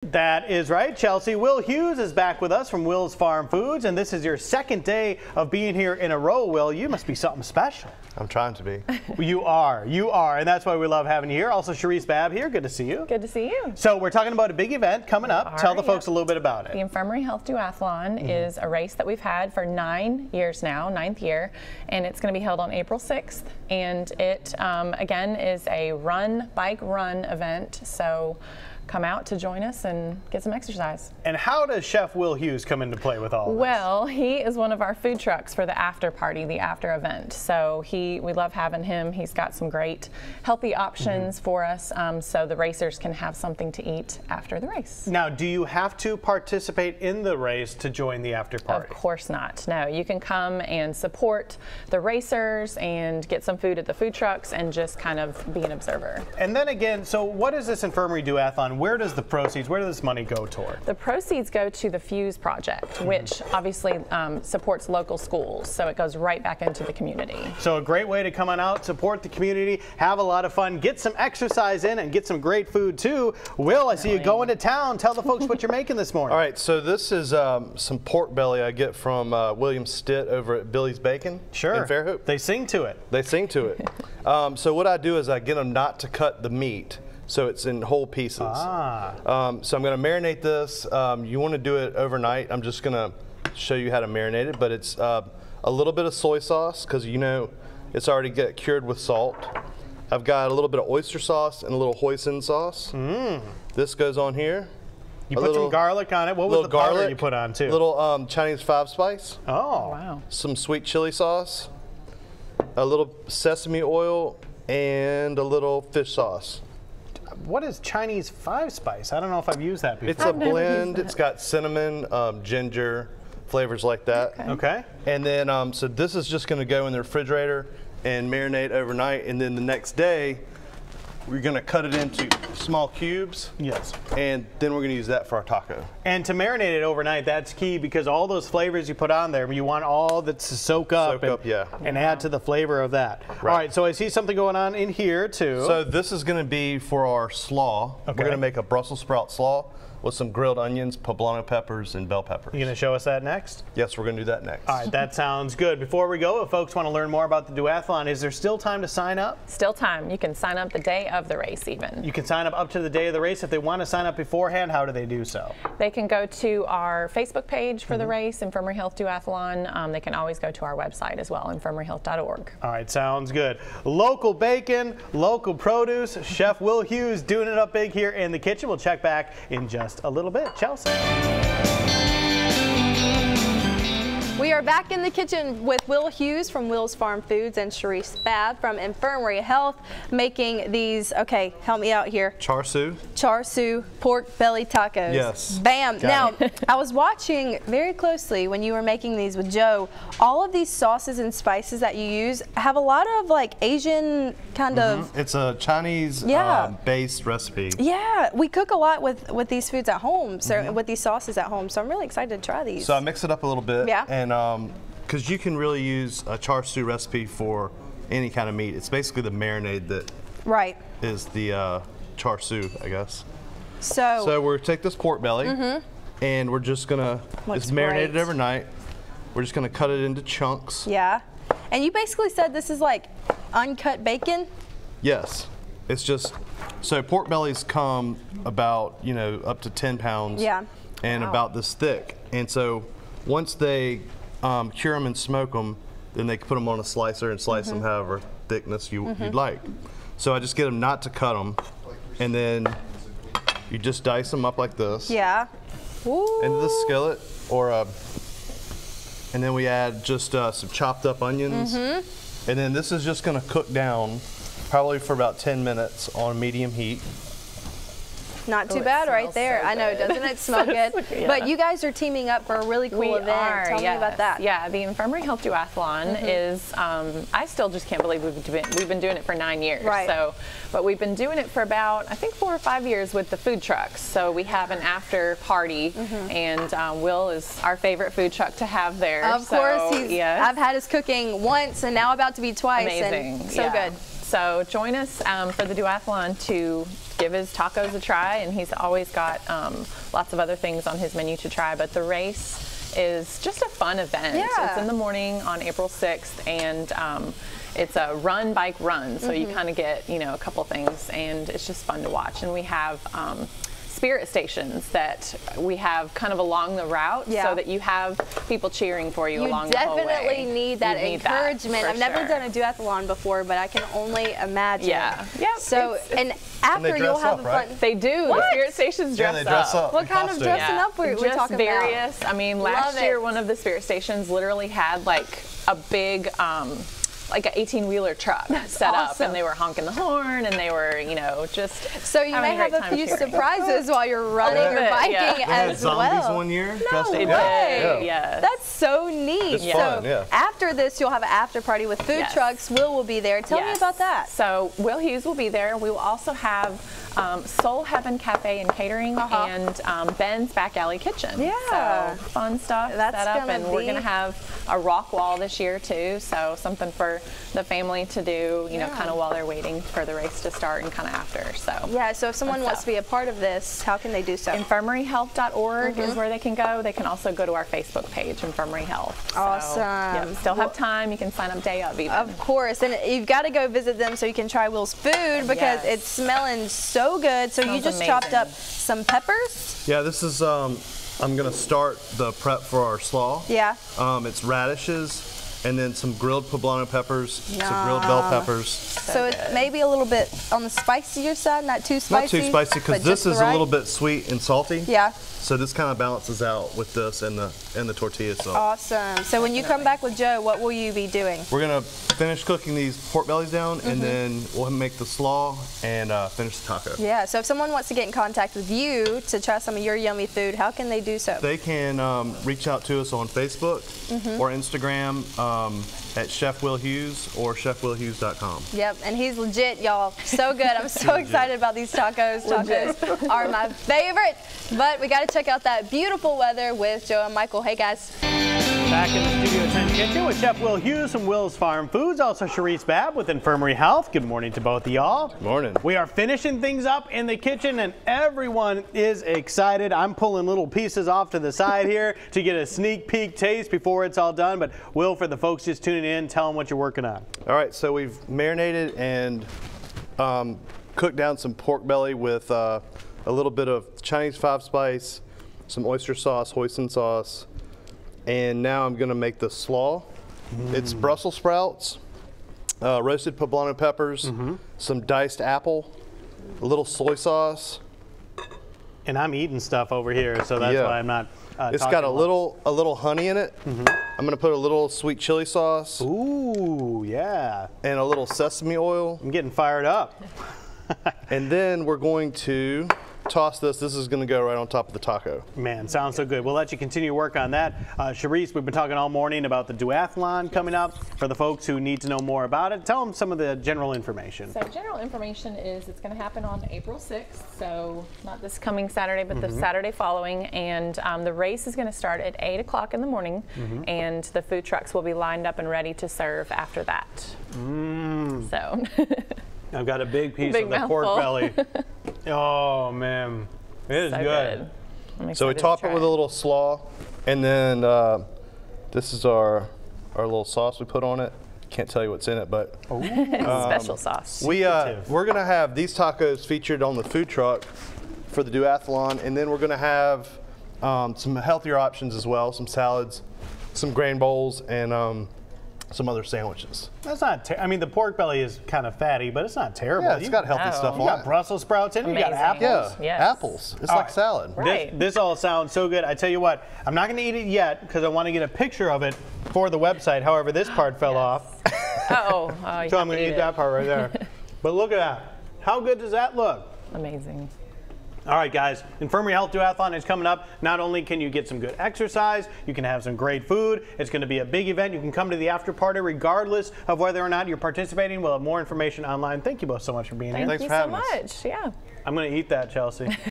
That is right, Chelsea. Will Hughes is back with us from Will's Farm Foods, and this is your second day of being here in a row, Will. You must be something special. I'm trying to be. You are, and that's why we love having you here. Also, CHARISSE BABB here. Good to see you. Good to see you. So we're talking about a big event coming up. Tell the folks a little bit about it. The Infirmary Health Duathlon is a race that we've had for 9 years now, 9th year, and it's going to be held on April 6th. And it, again, is a bike run event. So come out to join us and get some exercise. And how does Chef Will Hughes come into play with all this? Well, he is one of our food trucks for the after party, the after event. So we love having him. He's got some great healthy options for us, so the racers can have something to eat after the race. Now, do you have to participate in the race to join the after party? Of course not. No, you can come and support the racers and get some food at the food trucks and just kind of be an observer. And then again, so what is this Infirmary Duathlon? Where does the proceeds, where does this money go toward? The proceeds go to the Fuse Project, which obviously supports local schools, so it goes right back into the community. So a great way to come on out, support the community, have a lot of fun, get some exercise in, and get some great food too. Will, I see you going to town. Tell the folks what you're making this morning. All right, so this is some pork belly I get from William Stitt over at Billy's Bacon in Fairhope. They sing to it. They sing to it. So what I do is I get them not to cut the meat, so it's in whole pieces. So I'm going to marinate this. You want to do it overnight. I'm just going to show you how to marinate it, but it's a little bit of soy sauce because you know it's already cured with salt. I've got a little bit of oyster sauce and a little hoisin sauce. This goes on here. You put some garlic on it. What was the powder you put on too? Little Chinese 5-spice. Oh, wow. Some sweet chili sauce, a little sesame oil, and a little fish sauce. What is Chinese 5-spice? I don't know if I've used that before. It's a blend. It's got cinnamon, ginger, flavors like that. Okay. And then, so this is just going to go in the refrigerator and marinate overnight. And then the next day, we're going to cut it into small cubes. Yes. And then we're going to use that for our taco. And to marinate it overnight, that's key because all those flavors you put on there, you want all that to soak up and add to the flavor of that. All right, so I see something going on in here too. So this is going to be for our slaw. We're going to make a Brussels sprout slaw with some grilled onions, poblano peppers, and bell peppers. You going to show us that next? Yes, we're going to do that next. All right, that sounds good. Before we go, if folks want to learn more about the duathlon, is there still time to sign up? Still time. You can sign up the day of the race even. You can sign up to the day of the race. If they want to sign up beforehand, how do they do so? They can go to our Facebook page for the race, Infirmary Health Duathlon. They can always go to our website as well, infirmaryhealth.org. All right, sounds good. Local bacon, local produce. Chef Will Hughes doing it up big here in the kitchen. We'll check back in just a little bit. Chelsea. We are back in the kitchen with Will Hughes from Will's Farm Foods and CHARISSE BABB from Infirmary Health making these, okay, help me out here. Char siu. Char siu pork belly tacos. Yes. Bam. Now, I was watching very closely when you were making these with Joe. All of these sauces and spices that you use have a lot of like Asian kind of. It's a Chinese based recipe. Yeah, we cook a lot with these foods at home, so with these sauces at home. So I'm really excited to try these. So I mix it up a little bit. Yeah. And because you can really use a char siu recipe for any kind of meat. It's basically the marinade that is the char siu, I guess. So we're take this pork belly and we're just gonna it's marinated overnight. We're just gonna cut it into chunks. Yeah. And you basically said this is like uncut bacon? Yes. It's just so pork bellies come about, you know, up to 10 pounds. Yeah. And about this thick. And so once they cure them and smoke them, then they can put them on a slicer and slice them however thickness you'd like. So I just get them not to cut them, and then you just dice them up like this. Yeah. Ooh. Into the skillet, or and then we add just some chopped up onions, and then this is just going to cook down probably for about 10 minutes on medium heat. Not too bad right there. I know, doesn't it smell good? But you guys are teaming up for a really cool event. Tell me about that. Yeah, the Infirmary Health Duathlon is, I still just can't believe we've been doing it for 9 years. So, but we've been doing it for about, I think 4 or 5 years with the food trucks. So we have an after party, and Will is our favorite food truck to have there. Of course, I've had his cooking once and now about to be twice. Amazing. And so good. So join us for the duathlon to give his tacos a try, and he's always got lots of other things on his menu to try, but the race is just a fun event. Yeah. It's in the morning on April 6th, and it's a run, bike, run, so you kind of get, you know, a couple things, and it's just fun to watch. And we have spirit stations that we have kind of along the route, so that you have people cheering for you along the whole way. You definitely need that encouragement. I've never done a duathlon before, but I can only imagine. Yeah. Yep. So, and after you'll have a fun. They do. What? The spirit stations dress up. What kind of dressing up we're talking various. about? I mean, last year one of the spirit stations literally had like a big like an 18-wheeler truck set up, and they were honking the horn, and they were, you know, just so you may have a few surprises while you're running or biking as well. Zombies one year. No way. Yeah. That's so neat. It's fun, so after this, you'll have an after party with food trucks. Will be there. Tell me about that. So Will Hughes will be there. We will also have Soul Heaven Cafe and Catering and Ben's Back Alley Kitchen. Yeah. So fun stuff set up, and we're going to have a rock wall this year too, so something for the family to do, you know, kind of while they're waiting for the race to start and kind of after. So so if someone wants to be a part of this, how can they do so? INFIRMARYHealth.org is where they can go. They can also go to our Facebook page, Infirmary Health. Awesome. Still have time. You can sign up day of even. Of course, and you've got to go visit them so you can try Will's food, because it's smelling so good. So you just chopped up some peppers? Yeah, this is, I'm going to start the prep for our slaw. Yeah. It's radishes, and then some grilled poblano peppers, some grilled bell peppers. So it's maybe a little bit on the spicier side, not too spicy? Not too spicy, because this is a little bit sweet and salty. Yeah. So this kind of balances out with this and the tortilla sauce. Awesome. So when you come back with Joe, what will you be doing? We're going to finish cooking these pork bellies down, and then we'll make the slaw and finish the taco. Yeah, so if someone wants to get in contact with you to try some of your yummy food, how can they do so? They can reach out to us on Facebook or Instagram at Chef Will Hughes or chefwillhughes.com. Yep, and he's legit, y'all. So good. I'm so excited about these tacos. Tacos are my favorite. But we got to check out that beautiful weather with Joe and Michael. Hey, guys. Back in the Studio 10 kitchen with Chef Will Hughes from Will's Farm Foods, also CHARISSE BABB with Infirmary Health. Good morning to both of y'all. Good morning. We are finishing things up in the kitchen, and everyone is excited. I'm pulling little pieces off to the side here to get a sneak peek taste before it's all done. But Will, for the folks just tuning in, tell them what you're working on. All right, so we've marinated and cooked down some pork belly with a little bit of Chinese 5-spice, some oyster sauce, hoisin sauce, and now I'm gonna make the slaw. It's Brussels sprouts, roasted poblano peppers, some diced apple, a little soy sauce. And I'm eating stuff over here, so that's why I'm not It's got a little honey in it. I'm gonna put a little sweet chili sauce. Ooh, yeah. And a little sesame oil. I'm getting fired up. And then we're going to toss this. This is going to go right on top of the taco. Man, sounds so good. We'll let you continue work on that. CHARISSE, we've been talking all morning about the duathlon coming up. For the folks who need to know more about it, tell them some of the general information. So general information is it's going to happen on April 6th, so not this coming Saturday, but the Saturday following. And the race is going to start at 8 o'clock in the morning, and the food trucks will be lined up and ready to serve after that. So. I've got a big piece of the pork belly. Oh man, it is good. So we top it with a little slaw, and then this is our little sauce we put on it. Can't tell you what's in it, but special sauce. We're gonna have these tacos featured on the food truck for the duathlon, and then we're gonna have some healthier options as well, some salads, some grain bowls, and some other sandwiches. That's not I mean, the pork belly is kind of fatty, but it's not terrible. Yeah, it's got healthy stuff on it. You got Brussels sprouts in it, you got apples. Yeah, apples. It's like salad. Right. This all sounds so good. I tell you what, I'm not going to eat it yet because I want to get a picture of it for the website. However, this part fell off. So I'm going to eat that part right there. But look at that. How good does that look? Amazing. All right, guys, Infirmary Health Duathlon is coming up. Not only can you get some good exercise, you can have some great food. It's going to be a big event. You can come to the after party regardless of whether or not you're participating. We'll have more information online. Thank you both so much for being here. Thanks for having us. Thank you so much. Yeah. I'm going to eat that, Chelsea.